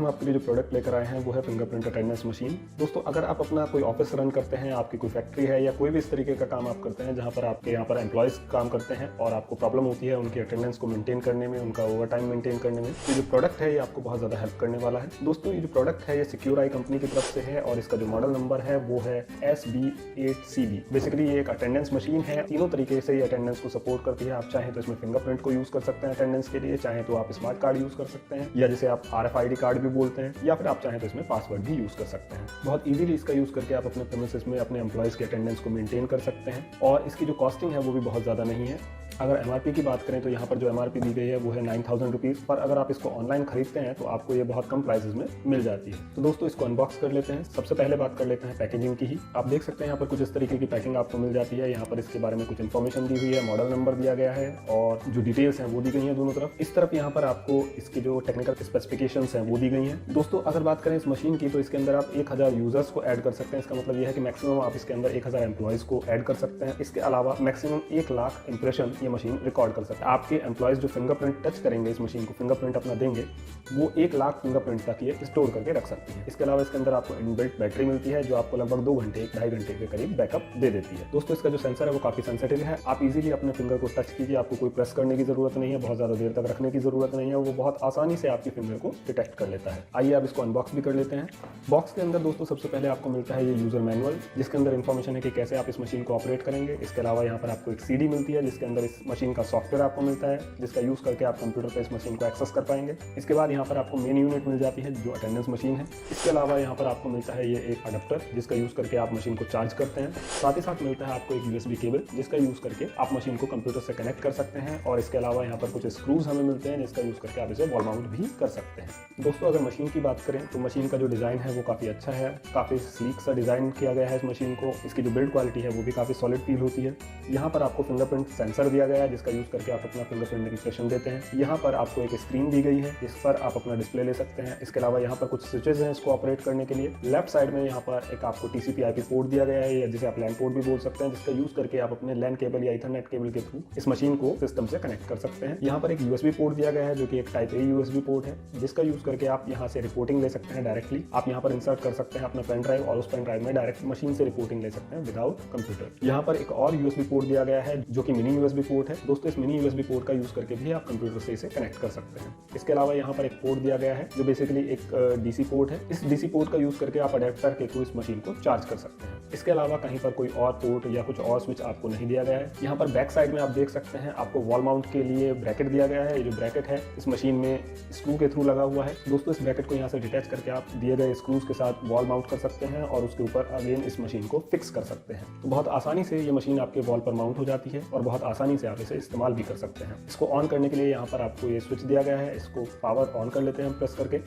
हम आपके लिए जो प्रोडक्ट लेकर आए हैं वो है फिंगरप्रिंट अटेंडेंस मशीन। दोस्तों अगर आप अपना कोई ऑफिस रन करते हैं, आपकी कोई फैक्ट्री है या कोई भी इस तरीके का काम आप करते हैं जहां पर आपके यहाँ पर एम्प्लॉयज़ काम करते हैं और आपको प्रॉब्लम होती है उनकी अटेंडेंस को मेंटेन करने में, उनका ओवर टाइम मेंटेन करने में, ये जो प्रोडक्ट है ये आपको बहुत ज़्यादा हेल्प करने वाला है। दोस्तों ये जो प्रोडक्ट है ये सिक्योर आई कंपनी की तरफ से है और इसका जो मॉडल नंबर है वो है SB8CB। बेसिकली ये एक अटेंडेंस मशीन है, तीनों तरीके से ये अटेंडेंस को सपोर्ट करती है। आप चाहें तो इसमें फिंगरप्रिंट को यूज़ कर सकते हैं अटेंडेंस के लिए, चाहें तो आप स्मार्ट कार्ड यूज़ कर सकते हैं या जिसे आप RFID कार्ड भी बोलते हैं, या फिर आप चाहें तो इसमें पासवर्ड भी यूज़ कर सकते हैं। बहुत इजीली इसका यूज़ करके आप अपने प्रीमिसेस में अपने एम्प्लॉयज़ की अटेंडेंस को मेंटेन कर सकते हैं और इसकी जो कॉस्टिंग है वो भी बहुत ज़्यादा नहीं है। अगर MRP की बात करें तो यहाँ पर जो MRP दी गई है वो है 9000 रुपीज़, पर अगर आप इसको ऑनलाइन खरीदते हैं तो आपको ये बहुत कम प्राइसेस में मिल जाती है। तो दोस्तों इसको अनबॉक्स कर लेते हैं। सबसे पहले बात कर लेते हैं पैकेजिंग की ही। आप देख सकते हैं यहाँ पर कुछ इस तरीके की पैकिंग आपको मिल जाती है। यहाँ पर इसके बारे में कुछ इन्फॉर्मेशन दी हुई है, मॉडल नंबर दिया गया है और जो डिटेल्स हैं वो दी गई हैं दोनों तरफ। इस तरफ यहाँ पर आपको इसकी जो टेक्निकल स्पेसिफिकेशंस हैं वो दी गई हैं। दोस्तों अगर बात करें इस मशीन की तो इसके अंदर आप 1000 यूजर्स को ऐड कर सकते हैं। इसका मतलब ये है कि मैक्सिमम आप इसके अंदर 1000 एम्प्लॉयज़ को ऐड कर सकते हैं। इसके अलावा मैक्सिमम 1 लाख इंप्रेशन ये मशीन रिकॉर्ड कर सकते हैं। आपके एम्प्लॉयज़ जो फिंगरप्रिंट टच करेंगे इस मशीन को, फिंगरप्रिंट अपना देंगे, वो 1 लाख फिंगरप्रिंट तक ये स्टोर करके रख सकती है। इसके अलावा इसके अंदर आपको इनबिल्ट बैटरी मिलती है जो आपको लगभग 2 घंटे 1-2.5 घंटे के करीब बैकअप दे देती है। दोस्तों इसका जो सेंसर है वो काफ़ी सेंसिटिव है। आप इजीली अपने फिंगर को टच कीजिए, आपको कोई प्रेस करने की जरूरत नहीं है, बहुत ज़्यादा देर तक रखने की जरूरत नहीं है, वो बहुत आसानी से आपकी फिंगर को डिटेक्ट कर लेता है। आइए आप इसको अनबॉक्स भी कर लेते हैं। बॉक्स के अंदर दोस्तों सबसे पहले आपको मिलता है ये यूजर मैनुअल, जिसके अंदर इन्फॉर्मेशन है कि कैसे आप इस मशीन को ऑपरेट करेंगे। इसके अलावा यहाँ पर आपको एक CD मिलती है जिसके अंदर इस मशीन का सॉफ्टवेयर आपको मिलता है, जिसका यूज करके आप कंप्यूटर पर इस मशीन को एक्सेस कर पाएंगे। इसके बाद यहाँ पर आपको मेन यूनिट मिल जाती है जो अटेंडेंस मशीन है। इसके अलावा यहाँ पर आपको मिलता है ये एक अडेप्टर जिसका यूज करके आप मशीन को चार्ज करते हैं। साथ ही साथ मिलता है आपको एक USB केबल जिसका यूज करके आप मशीन को कंप्यूटर से कनेक्ट कर सकते हैं और इसके अलावा यहाँ पर कुछ स्क्रूज हमें मिलते हैं जिसका यूज करके आप इसे वॉल माउंट भी कर सकते हैं। दोस्तों अगर मशीन की बात करें तो मशीन का जो डिजाइन है वो काफी अच्छा है, काफी स्लीक सा डिजाइन किया गया है इस मशीन को। इसकी जो बिल्ड क्वालिटी है वो भी काफी सॉलिड फील होती है। यहाँ पर आपको फिंगरप्रिंट सेंसर दिया गया है जिसका यूज करके आप अपना फिंगरप्रिंट इंप्रेशन देते हैं। यहाँ पर आपको एक स्क्रीन दी गई है जिस पर आप अपना डिस्प्ले ले सकते हैं। इसके अलावा यहाँ पर कुछ स्विचेज हैं इसको ऑपरेट करने के लिए। लेफ्ट साइड में यहाँ पर एक आपको TCP/IP पोर्ट दिया गया है या जिसे आप लैन पोर्ट भी बोल सकते हैं, जिसका यूज करके आप अपने लैन केबल या इथरनेट केबल के थ्रू इस मशीन को सिस्टम से कनेक्ट कर सकते हैं। यहाँ पर एक USB पोर्ट दिया गया है जो कि एक टाइप A USB पोर्ट है जिसका यूज करके आप यहाँ से रिपोर्टिंग ले सकते हैं डायरेक्टली। आप यहाँ पर इंसर्ट कर सकते हैं अपना पेन ड्राइव और उस पेन ड्राइव में डायरेक्ट मशीन से रिपोर्टिंग ले सकते हैं विदाउट कंप्यूटर। यहाँ पर एक और USB पोर्ट दिया गया है जो कि मिनी USB पोर्ट है। दोस्तों इस मिनी USB पोर्ट का यूज करके भी आप कंप्यूटर से इसे कनेक्ट कर सकते हैं। इसके अलावा यहाँ पर एक पोर्ट दिया गया है जो बेसिकली एक DC पोर्ट है। इस DC पोर्ट का यूज करके आप अडेप्टर के थ्रू इस मशीन को चार्ज कर सकते हैं। इसके अलावा कहीं पर कोई और पोर्ट या कुछ और स्विच आपको नहीं दिया गया है। यहाँ पर बैक साइड में आप देख सकते हैं आपको वॉल माउंट के लिए ब्रैकेट दिया गया है। ये जो ब्रैकेट है इस मशीन में स्क्रू के थ्रू लगा हुआ है। दोस्तों इस ब्रैकेट को यहाँ से डिटैच करके आप दिए गए स्क्रूज के साथ वॉल माउंट कर सकते हैं और उसके ऊपर अगेन इस मशीन को फिक्स कर सकते हैं। तो बहुत आसानी से ये मशीन आपके वॉल पर माउंट हो जाती है और बहुत आसानी से आप इसे इस्तेमाल भी कर सकते हैं। इसको ऑन करने के लिए यहाँ पर आपको ये स्विच दिया गया है, इसको पावर ऑन कर लेते हैं प्रेस करके।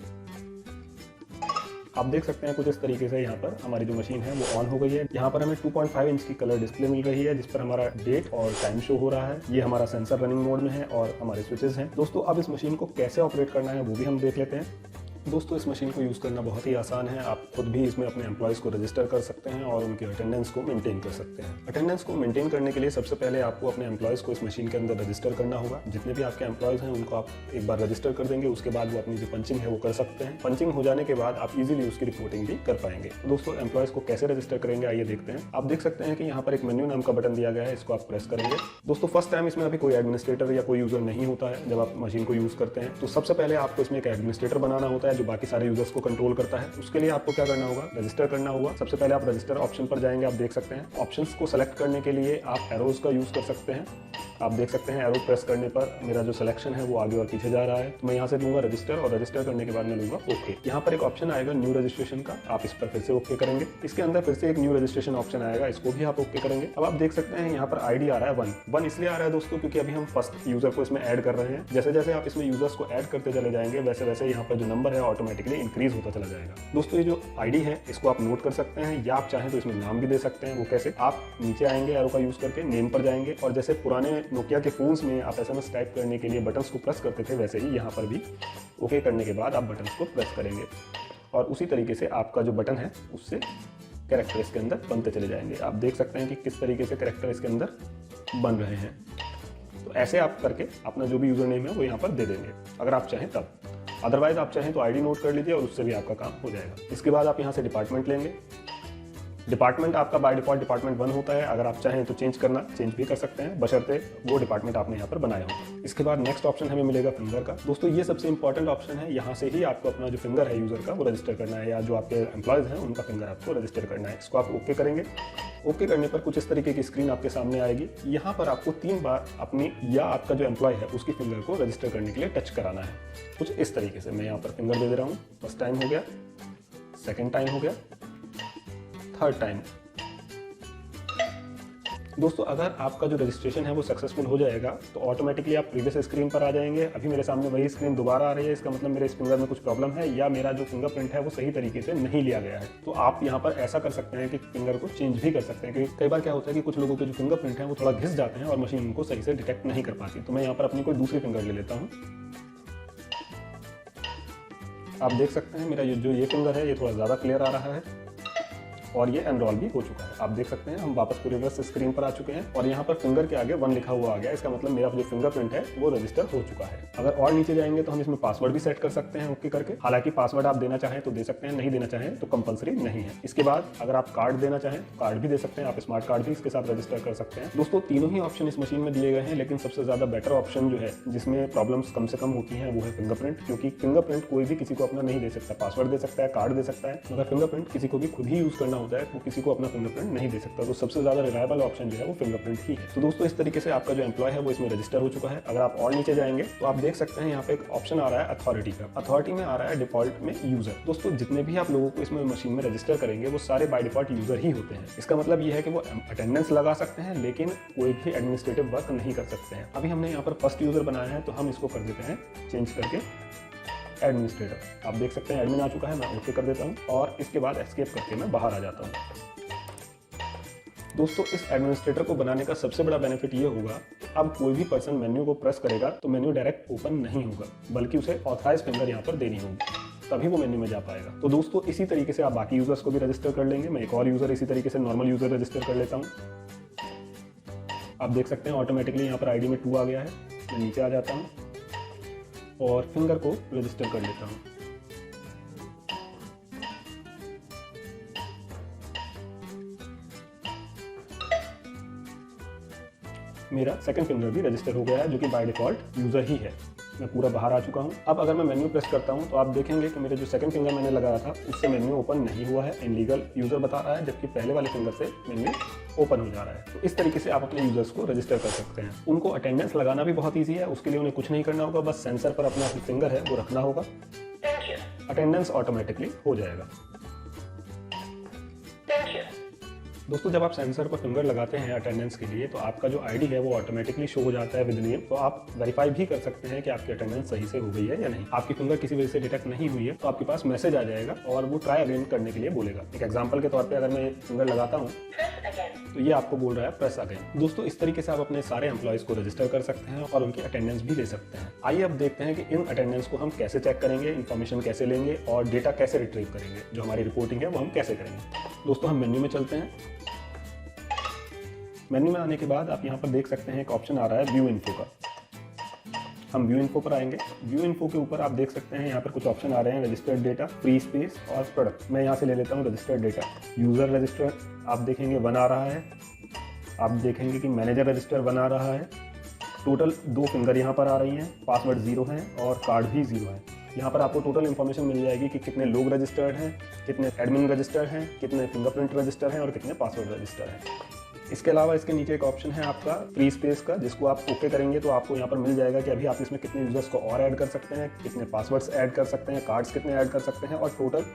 आप देख सकते हैं कुछ इस तरीके से यहाँ पर हमारी जो मशीन है वो ऑन हो गई है। यहाँ पर हमें 2.5 इंच की कलर डिस्प्ले मिल रही है जिस पर हमारा डेट और टाइम शो हो रहा है। ये हमारा सेंसर रनिंग मोड में है और हमारे स्विचेस हैं। दोस्तों अब इस मशीन को कैसे ऑपरेट करना है वो भी हम देख लेते हैं। दोस्तों इस मशीन को यूज़ करना बहुत ही आसान है। आप खुद भी इसमें अपने एम्प्लॉयज़ को रजिस्टर कर सकते हैं और उनकी अटेंडेंस को मेंटेन कर सकते हैं। अटेंडेंस को मेंटेन करने के लिए सबसे पहले आपको अपने एम्प्लॉयज़ को इस मशीन के अंदर रजिस्टर करना होगा। जितने भी आपके एम्प्लॉयज़ हैं उनको आप एक बार रजिस्टर कर देंगे, उसके बाद वो अपनी जो पंचिंग है वो कर सकते हैं। पंचिंग हो जाने के बाद आप इजीली उसकी रिपोर्टिंग भी कर पाएंगे। तो दोस्तों एम्प्लॉयज़ को कैसे रजिस्टर करेंगे आइए देखते हैं। आप देख सकते हैं कि यहाँ पर एक मेन्यू नाम का बटन दिया गया है, इसको आप प्रेस करेंगे। दोस्तों फर्स्ट टाइम इसमें अभी कोई एडमिनिस्ट्रेटर या कोई यूजर नहीं होता है। जब आप मशीन को यूज़ करते हैं तो सबसे पहले आपको इसमें एक एडमिनिस्ट्रेटर बनाना होता है जो बाकी सारे यूजर्स को कंट्रोल करता है। उसके लिए आपको क्या करना होगा, रजिस्टर करना होगा। सबसे पहले आप रजिस्टर ऑप्शन पर जाएंगे। आप देख सकते हैं ऑप्शंस को सेलेक्ट करने के लिए आप एरोज का यूज कर सकते हैं। आप देख सकते हैं एरो प्रेस करने पर मेरा जो सिलेक्शन है वो आगे और पीछे जा रहा है। तो मैं यहाँ से लूंगा रजिस्टर और रजिस्टर करने के बाद मैं लूंगा ओके। यहाँ पर एक ऑप्शन आएगा न्यू रजिस्ट्रेशन का, आप इस पर फिर से ओके करेंगे। इसके अंदर फिर से एक न्यू रजिस्ट्रेशन ऑप्शन आएगा, इसको भी आप ओके करेंगे। अब आप देख सकते हैं यहाँ पर ID आ रहा है 1 इसलिए आ रहा है दोस्तों क्योंकि अभी हम फर्स्ट यूजर को इसमें ऐड कर रहे हैं। जैसे जैसे आप इसमें यूजर्स को ऐड करते चले जाएंगे वैसे वैसे यहाँ पर जो नंबर है ऑटोमेटिकली इंक्रीज होता चला जाएगा। दोस्तों ये जो ID है इसको आप नोट कर सकते हैं या आप चाहें तो इसमें नाम भी दे सकते हैं। वो कैसे, आप नीचे आएंगे एरो का यूज करके नेम पर जाएंगे और जैसे पुराने नोकिया के फोन्स में आप SMS टाइप करने के लिए बटन्स को प्रेस करते थे वैसे ही यहाँ पर भी ओके करने के बाद आप बटन्स को प्रेस करेंगे और उसी तरीके से आपका जो बटन है उससे कैरेक्टर इसके अंदर बनते चले जाएंगे। आप देख सकते हैं कि किस तरीके से कैरेक्टर इसके अंदर बन रहे हैं। तो ऐसे आप करके अपना जो भी यूजर नेम है वो यहाँ पर दे देंगे अगर आप चाहें तब। अदरवाइज आप चाहें तो आईडी नोट कर लीजिए और उससे भी आपका काम हो जाएगा। इसके बाद आप यहाँ से डिपार्टमेंट लेंगे। डिपार्टमेंट आपका बाय डिफॉल्ट डिपार्टमेंट 1 होता है, अगर आप चाहें तो चेंज भी कर सकते हैं, बशर्ते वो डिपार्टमेंट आपने यहाँ पर बनाया हो। इसके बाद नेक्स्ट ऑप्शन हमें मिलेगा फिंगर का। दोस्तों ये सबसे इंपॉर्टेंट ऑप्शन है, यहाँ से ही आपको अपना जो फिंगर है यूजर का वो रजिस्टर करना है, या जो आपके एम्प्लॉयज़ हैं उनका फिंगर आपको रजिस्टर करना है। इसको आप ओके करेंगे। ओके करने पर कुछ इस तरीके की स्क्रीन आपके सामने आएगी। यहाँ पर आपको 3 बार अपनी या आपका जो एम्प्लॉय है उसकी फिंगर को रजिस्टर करने के लिए टच कराना है। कुछ इस तरीके से मैं यहाँ पर फिंगर दे रहा हूँ। फर्स्ट टाइम हो गया, सेकेंड टाइम हो गया, थर्ड टाइम। दोस्तों अगर आपका जो रजिस्ट्रेशन है वो सक्सेसफुल हो जाएगा तो ऑटोमेटिकली आप प्रीवियस स्क्रीन पर आ जाएंगे। अभी मेरे सामने वही स्क्रीन दोबारा आ रही है, इसका मतलब मेरे इस फिंगर में कुछ प्रॉब्लम है या मेरा जो फिंगरप्रिंट है वो सही तरीके से नहीं लिया गया है। तो आप यहाँ पर ऐसा कर सकते हैं कि फिंगर को चेंज भी कर सकते हैं, क्योंकि कई बार क्या होता है कि कुछ लोगों के जो फिंगरप्रिंट है वो थोड़ा घिस जाते हैं और मशीन उनको सही से डिटेक्ट नहीं कर पाती। तो मैं यहाँ पर अपनी कोई दूसरी फिंगर ले लेता हूँ। आप देख सकते हैं मेरा जो ये फिंगर है ये थोड़ा ज़्यादा क्लियर आ रहा है और ये एनरोल भी हो चुका है। आप देख सकते हैं हम वापस रिवर्स स्क्रीन पर आ चुके हैं और यहाँ पर फिंगर के आगे 1 लिखा हुआ आ गया। इसका मतलब मेरा जो फिंगरप्रिंट है वो रजिस्टर हो चुका है। अगर और नीचे जाएंगे तो हम इसमें पासवर्ड भी सेट कर सकते हैं ओके करके। हालांकि पासवर्ड आप देना चाहें तो दे सकते हैं, नहीं देना चाहें तो कंपलसरी नहीं है। इसके बाद अगर आप कार्ड देना चाहें तो कार्ड भी दे सकते हैं, आप स्मार्ट कार्ड भी इसके साथ रजिस्टर कर सकते हैं। दोस्तों तीनों ही ऑप्शन इस मशीन में दिए गए हैं, लेकिन सबसे ज्यादा बेटर ऑप्शन जो है जिसमें प्रॉब्लम्स कम से कम होती हैं वो है फिंगरप्रिंट, क्योंकि फिंगरप्रिंट कोई भी किसी को अपना नहीं दे सकता। पासवर्ड दे सकता है, कार्ड दे सकता है, मगर फिंगरप्रिंट किसी को भी खुद ही यूज करना होता है, वो किसी को फिंगरप्रिंट नहीं दे सकता। तो सबसे ज्यादा रिलायबल ऑप्शन जो है वो फिंगरप्रिंट ही है। तो दोस्तों इस तरीके से आपका जो एम्प्लॉय है वो इसमें रजिस्टर हो चुका है। अगर आप और नीचे जाएंगे तो आप देख सकते हैं यहाँ पे एक ऑप्शन आ रहा है अथॉरिटी का। अथॉरिटी में आ रहा है डिफॉल्ट में यूजर। दोस्तों जितने भी आप लोगों को इसमें मशीन में रजिस्टर करेंगे वो सारे बाय डिफॉल्ट यूजर ही होते हैं। इसका मतलब ये है कि वो अटेंडेंस लगा सकते हैं लेकिन कोई भी एडमिनिस्ट्रेटिव वर्क नहीं कर सकते हैं। अभी हमने यहाँ पर फर्स्ट यूजर बनाया है तो हम इसको कर देते हैं चेंज करके एडमिनिस्ट्रेटर। आप देख सकते हैं एडमिन आ चुका है, मैं ओके कर देता हूँ और इसके बाद एस्केप करके मैं बाहर आ जाता हूँ। दोस्तों इस एडमिनिस्ट्रेटर को बनाने का सबसे बड़ा बेनिफिट ये होगा कि अब कोई भी पर्सन मेन्यू को प्रेस करेगा तो मेन्यू डायरेक्ट ओपन नहीं होगा, बल्कि उसे ऑथराइज फिंगर यहाँ पर देनी होगी, तभी वो मेन्यू में जा पाएगा। तो दोस्तों इसी तरीके से आप बाकी यूजर्स को भी रजिस्टर कर लेंगे। मैं एक और यूजर इसी तरीके से नॉर्मल यूजर रजिस्टर कर लेता हूँ। आप देख सकते हैं ऑटोमेटिकली यहाँ पर आईडी में 2 आ गया है। मैं नीचे आ जाता हूँ और फिंगर को रजिस्टर कर लेता हूँ। मेरा सेकंड फिंगर भी रजिस्टर हो गया है जो कि बाय डिफॉल्ट यूजर ही है। मैं पूरा बाहर आ चुका हूं। अब अगर मैं मेन्यू प्रेस करता हूं तो आप देखेंगे कि मेरे जो सेकंड फिंगर मैंने लगाया था उससे मेन्यू ओपन नहीं हुआ है, इनलीगल यूजर बता रहा है, जबकि पहले वाले फिंगर से मेन्यू ओपन हो जा रहा है। तो इस तरीके से आप अपने यूजर्स को रजिस्टर कर सकते हैं। उनको अटेंडेंस लगाना भी बहुत ईजी है, उसके लिए उन्हें कुछ नहीं करना होगा, बस सेंसर पर अपना फिंगर है वो रखना होगा, अटेंडेंस ऑटोमेटिकली हो जाएगा। दोस्तों जब आप सेंसर पर फिंगर लगाते हैं अटेंडेंस के लिए तो आपका जो आईडी है वो ऑटोमेटिकली शो हो जाता है विद नेम। तो आप वेरीफाई भी कर सकते हैं कि आपकी अटेंडेंस सही से हो गई है या नहीं। आपकी फिंगर किसी वजह से डिटेक्ट नहीं हुई है तो आपके पास मैसेज आ जाएगा और वो ट्राई अगेन करने के लिए बोलेगा। एक एग्जांपल के तौर पे अगर मैं फिंगर लगाता हूँ तो ये आपको बोल रहा है प्रेस अगेन। दोस्तों इस तरीके से आप अपने सारे एम्प्लॉयज को रजिस्टर कर सकते हैं और उनकी अटेंडेंस भी ले सकते हैं। आइए अब देखते हैं कि इन अटेंडेंस को हम कैसे चेक करेंगे, इन्फॉर्मेशन कैसे लेंगे और डेटा कैसे रिट्रीव करेंगे, जो हमारी रिपोर्टिंग है वो हम कैसे करेंगे। दोस्तों हम मेन्यू में चलते हैं। मेन्यू में आने के बाद आप यहाँ पर देख सकते हैं एक ऑप्शन आ रहा है व्यू इन्फो का। हम व्यू इन्फो पर आएंगे। व्यू इन्फो के ऊपर आप देख सकते हैं यहाँ पर कुछ ऑप्शन आ रहे हैं, रजिस्टर्ड डेटा, फ्री स्पेस और प्रोडक्ट। मैं यहाँ से ले लेता हूँ रजिस्टर्ड डेटा। यूजर रजिस्टर आप देखेंगे 1 आ रहा है। आप देखेंगे कि मैनेजर रजिस्टर 1 आ रहा है। टोटल 2 फिंगर यहाँ पर आ रही हैं, पासवर्ड 0 है और कार्ड भी 0 है। यहाँ पर आपको टोटल इन्फॉर्मेशन मिल जाएगी कि कितने लोग रजिस्टर्ड हैं, कितने एडमिन रजिस्टर्ड हैं, कितने फिंगरप्रिंट रजिस्टर हैं और कितने पासवर्ड रजिस्टर हैं। इसके अलावा इसके नीचे एक ऑप्शन है आपका फ्री स्पेस का, जिसको आप ओके करेंगे तो आपको यहाँ पर मिल जाएगा कि अभी आप इसमें कितने यूजर्स को और ऐड कर सकते हैं, कितने पासवर्ड्स ऐड कर सकते हैं, कार्ड्स कितने ऐड कर सकते हैं और टोटल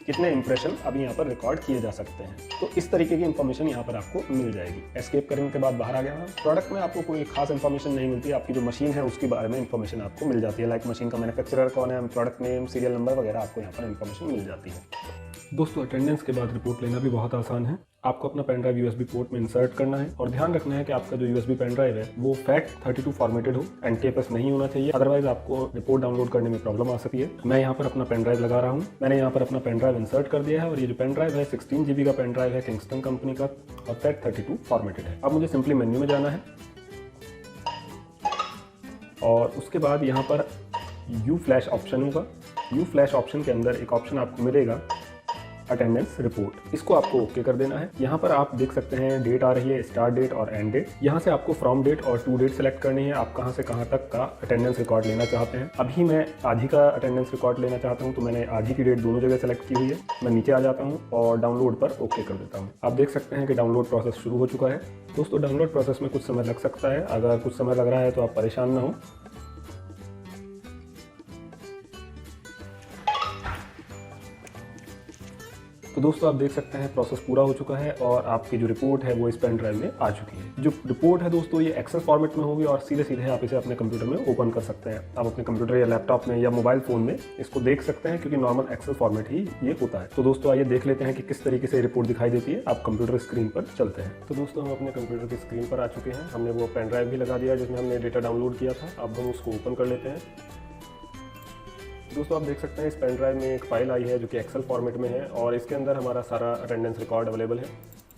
कितने इंप्रेशन अभी यहाँ पर रिकॉर्ड किए जा सकते हैं। तो इस तरीके की इन्फॉर्मेशन यहाँ पर आपको मिल जाएगी। एस्केप करने के बाद बाहर आ गया। प्रोडक्ट में आपको कोई खास इन्फॉर्मेशन नहीं मिलती, आपकी जो मशीन है उसके बारे में इन्फॉर्मेशन आपको मिल जाती है, लाइक मशीन का मैन्युफैक्चरर कौन है, प्रोडक्ट नेम, सीरियल नंबर वगैरह आपको यहाँ पर इन्फॉर्मेशन मिल जाती है। दोस्तों अटेंडेंस के बाद रिपोर्ट लेना भी बहुत आसान है। आपको अपना पेन ड्राइव यूएसबी पोर्ट में इंसर्ट करना है और ध्यान रखना है कि आपका जो यूएसबी पेन ड्राइव है वो FAT32 फॉर्मेटेड हो, NTFS नहीं होना चाहिए, अदरवाइज आपको रिपोर्ट डाउनलोड करने में प्रॉब्लम आ सकती है। मैं यहाँ पर अपना पेन ड्राइव लगा रहा हूँ। मैंने यहाँ पर अपना पेन ड्राइव इंसर्ट कर दिया है और ये जो पेन ड्राइव है 16 GB का पेन ड्राइव है, किंगस्टन कंपनी का और FAT32 फॉर्मेटेड है। अब मुझे सिंपली मेन्यू में जाना है और उसके बाद यहाँ पर यू फ्लैश ऑप्शन होगा। व्यू फ्लैश ऑप्शन के अंदर एक ऑप्शन आपको मिलेगा अटेंडेंस रिपोर्ट। इसको आपको ओके कर देना है। यहाँ पर आप देख सकते हैं डेट आ रही है, स्टार्ट डेट और एंड डेट। यहाँ से आपको फ्रॉम डेट और टू डेट सेलेक्ट करनी है, आप कहाँ से कहाँ तक का अटेंडेंस रिकॉर्ड लेना चाहते हैं। अभी मैं आज ही का अटेंडेंस रिकॉर्ड लेना चाहता हूँ, तो मैंने आज ही की डेट दोनों जगह सेलेक्ट की हुई है। मैं नीचे आ जाता हूँ और डाउनलोड पर ओके कर देता हूँ। आप देख सकते हैं कि डाउनलोड प्रोसेस शुरू हो चुका है। दोस्तों डाउनलोड प्रोसेस में कुछ समय लग सकता है, अगर कुछ समय लग रहा है तो आप परेशान ना हो। तो दोस्तों आप देख सकते हैं प्रोसेस पूरा हो चुका है और आपकी जो रिपोर्ट है वो इस पेन ड्राइव में आ चुकी है। जो रिपोर्ट है दोस्तों ये एक्सेल फॉर्मेट में होगी और सीधे सीधे आप इसे अपने कंप्यूटर में ओपन कर सकते हैं। आप अपने कंप्यूटर या लैपटॉप में या मोबाइल फ़ोन में इसको देख सकते हैं, क्योंकि नॉर्मल एक्सेल फॉर्मेट ही ये होता है। तो दोस्तों आइए देख लेते हैं कि किस तरीके से रिपोर्ट दिखाई देती है। आप कंप्यूटर स्क्रीन पर चलते हैं। तो दोस्तों हम अपने कंप्यूटर की स्क्रीन पर आ चुके हैं। हमने वो पेन ड्राइव भी लगा दिया जिसमें हमने डेटा डाउनलोड किया था। अब हम उसको ओपन कर लेते हैं। दोस्तों आप देख सकते हैं इस पेन ड्राइव में एक फाइल आई है जो कि एक्सेल फॉर्मेट में है और इसके अंदर हमारा सारा अटेंडेंस रिकॉर्ड अवेलेबल है।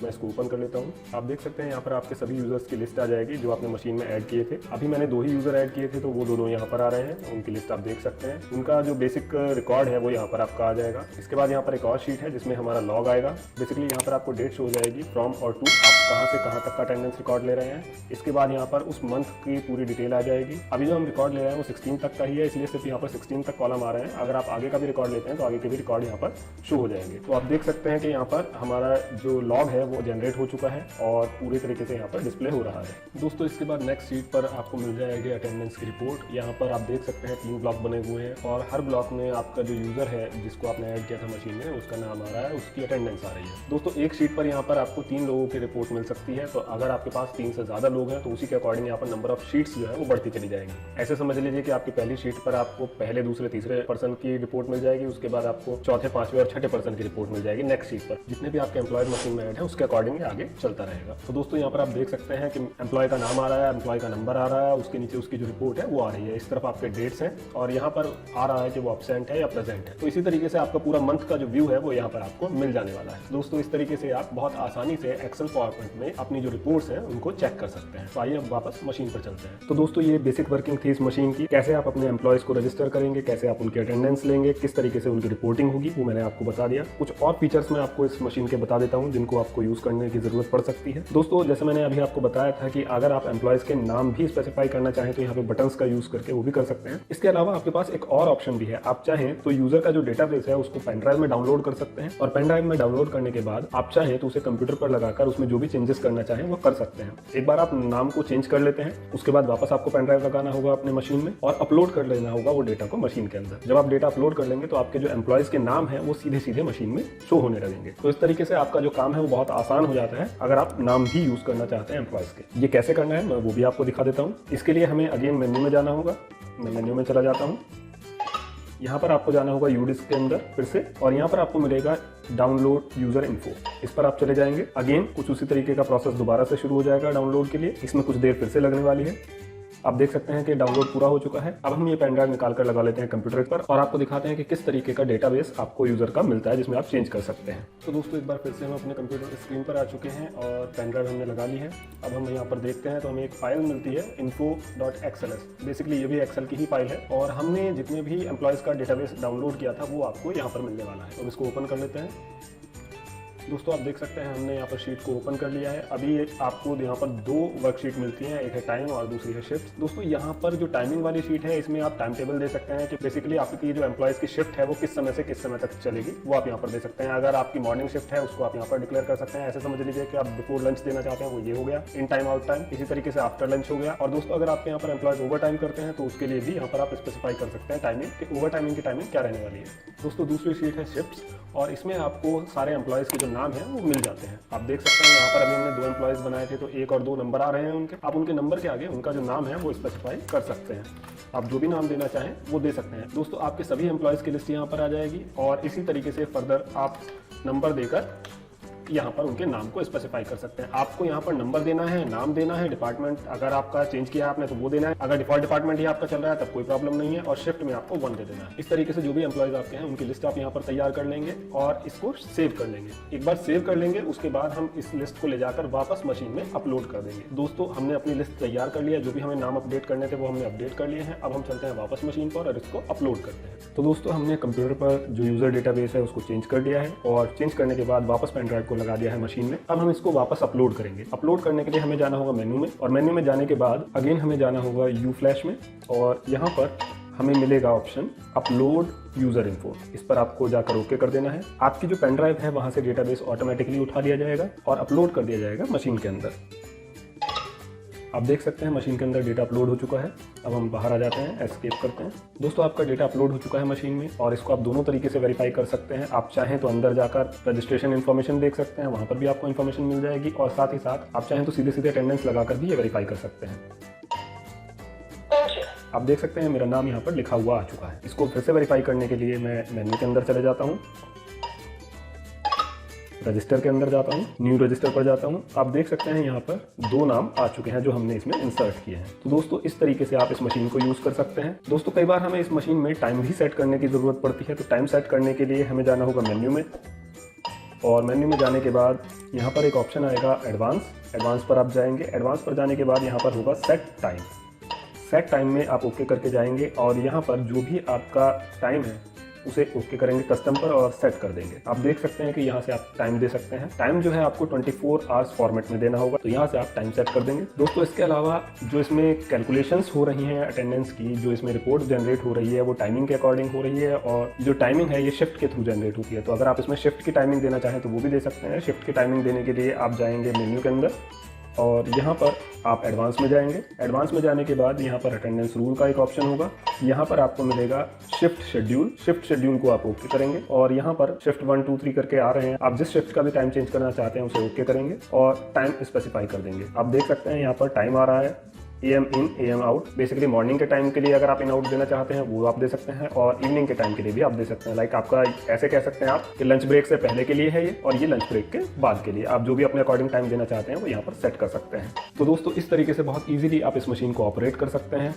मैं इसको ओपन कर लेता हूँ। आप देख सकते हैं यहाँ पर आपके सभी यूज़र्स की लिस्ट आ जाएगी जो आपने मशीन में ऐड किए थे। अभी मैंने 2 ही यूज़र ऐड किए थे, तो वो दोनों यहाँ पर आ रहे हैं। उनकी लिस्ट आप देख सकते हैं। उनका जो बेसिक रिकॉर्ड है वो यहाँ पर आपका आ जाएगा। इसके बाद यहाँ पर एक और शीट है जिसमें हमारा लॉग आएगा। बेसिकली यहाँ पर आपको डेट शो हो जाएगी फ्रॉम और टू, आप कहाँ से कहाँ तक का अटेंडेंस रिकॉर्ड ले रहे हैं। इसके बाद यहाँ पर उस मंथ की पूरी डिटेल आ जाएगी। अभी जो हम रिकॉर्ड ले रहे हैं वो 16 तक का ही है, इसलिए सिर्फ यहाँ पर 16 तक कॉलम आ रहे हैं। अगर आप आगे का भी रिकॉर्ड लेते हैं तो आगे के भी रिकॉर्ड यहाँ पर शो हो जाएंगे। तो आप देख सकते हैं कि यहाँ पर हमारा जो लॉग है वो जनरेट हो चुका है और पूरी तरीके से यहाँ पर डिस्प्ले हो रहा है। दोस्तों इसके बाद नेक्स्ट शीट पर आपको मिल जाएगी अटेंडेंस की रिपोर्ट। यहाँ पर आप देख सकते हैं 3 ब्लॉक बने हुए हैं और हर ब्लॉक में आपका जो यूज़र है जिसको आपने ऐड किया था मशीन में उसका नाम आ रहा है, उसकी अटेंडेंस आ रही है। दोस्तों एक शीट पर यहाँ पर आपको 3 लोगों की रिपोर्ट मिल सकती है। तो अगर आपके पास 3 से ज़्यादा लोग हैं तो उसी के अकॉर्डिंग यहाँ पर नंबर ऑफ शीट्स जो है वो बढ़ती चली जाएंगी। ऐसे समझ लीजिए कि आपकी पहली शीट पर आपको पहले, दूसरे, तीसरे पर्सन की रिपोर्ट मिल जाएगी। उसके बाद आपको चौथे, पांचवें और छठे पर्सन की रिपोर्ट मिल जाएगी नेक्स्ट शीट पर। जितने भी आपके एम्प्लॉय मशीन में ऐड है उसके अकॉर्डिंग आगे चलता रहेगा। तो दोस्तों यहाँ पर आप देख सकते हैं कि एम्प्लॉय का नाम आ रहा है, एम्प्लॉय का नंबर आ रहा है, उसके नीचे उसकी जो रिपोर्ट है वो आ रही है। इस तरफ आपके डेट्स हैं और यहाँ पर आ रहा है कि वो एब्सेंट है या प्रेजेंट है। तो इसी तरीके से आपका पूरा मंथ का जो व्यू है वो यहाँ पर आपको मिल जाने वाला है। दोस्तों इस तरीके से आप बहुत आसानी से एक्सेल फॉर्मेट में अपनी जो रिपोर्ट्स हैं उनको चेक कर सकते हैं। तो आइए अब वापस मशीन पर चलते हैं। तो दोस्तों ये बेसिक वर्किंग थी इस मशीन की। कैसे आप अपने एम्प्लॉयज को रजिस्टर करेंगे, कैसे आप उनकी अटेंडेंस लेंगे, किस तरीके से उनकी रिपोर्टिंग होगी, वो मैंने आपको बता दिया। कुछ और फीचर्स मैं आपको इस मशीन के बता देता हूँ जिनको आपको यूज करने की जरूरत पड़ सकती है। दोस्तों जैसे मैंने अभी आपको बताया था कि अगर आप एम्प्लॉयज के नाम भी स्पेसिफाई करना चाहें तो यहाँ पे बटन्स का यूज करके वो भी कर सकते हैं। इसके अलावा आपके पास एक और ऑप्शन भी है। आप चाहें तो यूजर का जो डेटाबेस है उसको पेन ड्राइव में डाउनलोड कर सकते हैं और पेन ड्राइव में डाउनलोड करने के बाद आप चाहें तो उसे कंप्यूटर पर लगाकर उसमें जो भी चेंजेस करना चाहें वो कर सकते हैं। एक बार आप नाम को चेंज कर लेते हैं, उसके बाद वापस आपको पेन ड्राइव लगाना होगा अपने मशीन में और अपलोड कर लेना होगा वो डेटा को मशीन के अंदर। जब आप डेटा अपलोड कर लेंगे तो आपके जो एम्प्लॉयज के नाम है वो सीधे सीधे मशीन में शो होने लगेंगे। तो इस तरीके से आपका जो काम है वो बहुत आसान हो जाता है अगर आप नाम भी यूज करना चाहते हैं एम्प्लॉयज के। ये कैसे करना है मैं वो भी आपको दिखा देता हूँ। इसके लिए हमें अगेन मेन्यू में जाना होगा। मैं मेन्यू में चला जाता हूँ। यहाँ पर आपको जाना होगा यूडिस्क के अंदर फिर से और यहाँ पर आपको मिलेगा डाउनलोड यूजर इन्फो। इस पर आप चले जाएंगे। अगेन कुछ उसी तरीके का प्रोसेस दोबारा से शुरू हो जाएगा डाउनलोड के लिए। इसमें कुछ देर फिर से लगने वाली है। आप देख सकते हैं कि डाउनलोड पूरा हो चुका है। अब हम ये पेन ड्राइव निकाल कर लगा लेते हैं कंप्यूटर पर और आपको दिखाते हैं कि किस तरीके का डेटाबेस आपको यूजर का मिलता है जिसमें आप चेंज कर सकते हैं। तो दोस्तों एक बार फिर से हम अपने कंप्यूटर स्क्रीन पर आ चुके हैं और पेन ड्राइव हमने लगा ली है। अब हम यहाँ पर देखते हैं तो हमें एक फाइल मिलती है info.xls। बेसिकली ये भी एक्सेल की ही फाइल है और हमने जितने भी एम्प्लॉयज का डेटाबेस डाउनलोड किया था वो आपको यहाँ पर मिलने वाला है। तो इसको ओपन कर लेते हैं। दोस्तों आप देख सकते हैं हमने यहाँ पर शीट को ओपन कर लिया है। अभी आपको यहाँ पर 2 वर्कशीट मिलती हैं, एक है टाइम और दूसरी है शिफ्ट। दोस्तों यहाँ पर जो टाइमिंग वाली शीट है इसमें आप टाइम टेबल दे सकते हैं कि बेसिकली आपकी जो एम्प्लॉयज की शिफ्ट है वो किस समय से किस समय तक चलेगी वो आप यहाँ पर दे सकते हैं। अगर आपकी मॉर्निंग शिफ्ट है उसको आप यहाँ पर डिक्लेयर कर सकते हैं। ऐसे समझ लीजिए कि आप बिफोर लंच देना चाहते हैं वो ये हो गया, इन टाइम आउट टाइम। इसी तरीके से आफ्टर लंच हो गया। और दोस्तों अगर आपके यहाँ पर एम्प्लॉयज ओवर टाइम करते हैं तो उसके लिए भी यहाँ पर आप स्पेसिफाई कर सकते हैं टाइमिंग कि ओवर टाइमिंग की टाइमिंग क्या रहने वाली है। दोस्तों दूसरी शीट है शिफ्ट और इसमें आपको सारे एम्प्लॉयज के जो नाम है वो मिल जाते हैं। आप देख सकते हैं यहाँ पर अभी हमने 2 एम्प्लॉयज बनाए थे तो 1 और 2 नंबर आ रहे हैं उनके। आप उनके नंबर के आगे उनका जो नाम है वो स्पेसिफाई कर सकते हैं। आप जो भी नाम देना चाहें वो दे सकते हैं। दोस्तों आपके सभी एम्प्लॉयज की लिस्ट यहाँ पर आ जाएगी और इसी तरीके से फर्दर आप नंबर देकर यहाँ पर उनके नाम को स्पेसिफाई कर सकते हैं। आपको यहाँ पर नंबर देना है, नाम देना है, डिपार्टमेंट अगर आपका चेंज किया आपने तो वो देना है। अगर डिफॉल्ट डिपार्टमेंट ही आपका चल रहा है तब कोई प्रॉब्लम नहीं है, और शिफ्ट में आपको 1 दे देना है। इस तरीके से जो भी एम्प्लॉयज आपके हैं उनकी लिस्ट आप यहाँ पर तैयार कर लेंगे और इसको सेव कर लेंगे। एक बार सेव कर लेंगे उसके बाद हम इस लिस्ट को ले जाकर वापस मशीन में अपलोड कर देंगे। दोस्तों हमने अपनी लिस्ट तैयार कर लिया, जो भी हमें नाम अपडेट करने थे वो हमने अपडेट कर लिए हैं। अब हम चलते हैं वापस मशीन पर और इसको अपलोड करते हैं। तो दोस्तों हमने कंप्यूटर पर जो यूजर डेटाबेस है उसको चेंज कर दिया है और चेंज करने के बाद वापस पेन ड्राइव को लगा दिया है मशीन में। अब हम इसको वापस अपलोड करेंगे। अपलोड करने के लिए हमें जाना होगा मेन्यू में, और मेन्यू में जाने के बाद अगेन हमें जाना होगा यू फ्लैश में, और यहाँ पर हमें मिलेगा ऑप्शन अपलोड यूजर इन्फो। इस पर आपको जाकर ओके कर देना है। आपकी जो पेन ड्राइव है वहां से डेटाबेस ऑटोमेटिकली उठा लिया जाएगा और अपलोड कर दिया जाएगा मशीन के अंदर। आप देख सकते हैं मशीन के अंदर डेटा अपलोड हो चुका है। अब हम बाहर आ जाते हैं, एस्केप करते हैं। दोस्तों आपका डेटा अपलोड हो चुका है मशीन में, और इसको आप दोनों तरीके से वेरीफाई कर सकते हैं। आप चाहें तो अंदर जाकर रजिस्ट्रेशन इन्फॉर्मेशन देख सकते हैं, वहां पर भी आपको इन्फॉर्मेशन मिल जाएगी, और साथ ही साथ आप चाहें तो सीधे सीधे अटेंडेंस लगाकर भी ये वेरीफाई कर सकते हैं। आप देख सकते हैं मेरा नाम यहाँ पर लिखा हुआ आ चुका है। इसको फिर से वेरीफाई करने के लिए मैं मेन्यू के अंदर चले जाता हूँ, रजिस्टर के अंदर जाता हूँ, न्यू रजिस्टर पर जाता हूँ। आप देख सकते हैं यहाँ पर 2 नाम आ चुके हैं जो हमने इसमें इंसर्ट किए हैं। तो दोस्तों इस तरीके से आप इस मशीन को यूज़ कर सकते हैं। दोस्तों कई बार हमें इस मशीन में टाइम भी सेट करने की ज़रूरत पड़ती है। तो टाइम सेट करने के लिए हमें जाना होगा मेन्यू में, और मेन्यू में जाने के बाद यहाँ पर एक ऑप्शन आएगा एडवांस पर आप जाएंगे। एडवांस पर जाने के बाद यहाँ पर होगा सेट टाइम। सेट टाइम में आप ओके करके जाएंगे, और यहाँ पर जो भी आपका टाइम है उसे ओके करेंगे कस्टम पर और सेट कर देंगे। आप देख सकते हैं कि यहाँ से आप टाइम दे सकते हैं। टाइम जो है आपको 24 आवर्स फॉर्मेट में देना होगा, तो यहाँ से आप टाइम सेट कर देंगे। दोस्तों इसके अलावा जो इसमें कैलकुलेशंस हो रही हैं अटेंडेंस की, जो इसमें रिपोर्ट जनरेट हो रही है वो टाइमिंग के अकॉर्डिंग हो रही है, और जो टाइमिंग है ये शिफ्ट के थ्रू जनरेट होती है। तो अगर आप इसमें शिफ्ट की टाइमिंग देना चाहें तो वो भी दे सकते हैं। शिफ्ट की टाइमिंग देने के लिए आप जाएंगे मेन्यू के अंदर, और यहाँ पर आप एडवांस में जाएंगे। एडवांस में जाने के बाद यहाँ पर अटेंडेंस रूल का एक ऑप्शन होगा। यहाँ पर आपको मिलेगा शिफ्ट शेड्यूल। शिफ्ट शेड्यूल को आप ओके करेंगे, और यहाँ पर शिफ्ट 1 2 3 करके आ रहे हैं। आप जिस शिफ्ट का भी टाइम चेंज करना चाहते हैं उसे ओके करेंगे और टाइम स्पेसिफाई कर देंगे। आप देख सकते हैं यहाँ पर टाइम आ रहा है AM in AM out. Basically morning के टाइम के लिए अगर आप इन आउट देना चाहते हैं वो आप दे सकते हैं, और इवनिंग के टाइम के लिए भी आप दे सकते हैं। लाइक आपका ऐसे कह सकते हैं आप कि लंच ब्रेक से पहले के लिए है ये, और ये लंच ब्रेक के बाद के लिए। आप जो भी अपने अकॉर्डिंग टाइम देना चाहते हैं वो यहाँ पर सेट कर सकते हैं। तो दोस्तों इस तरीके से बहुत ईजिली आप इस मशीन को ऑपरेट कर सकते हैं।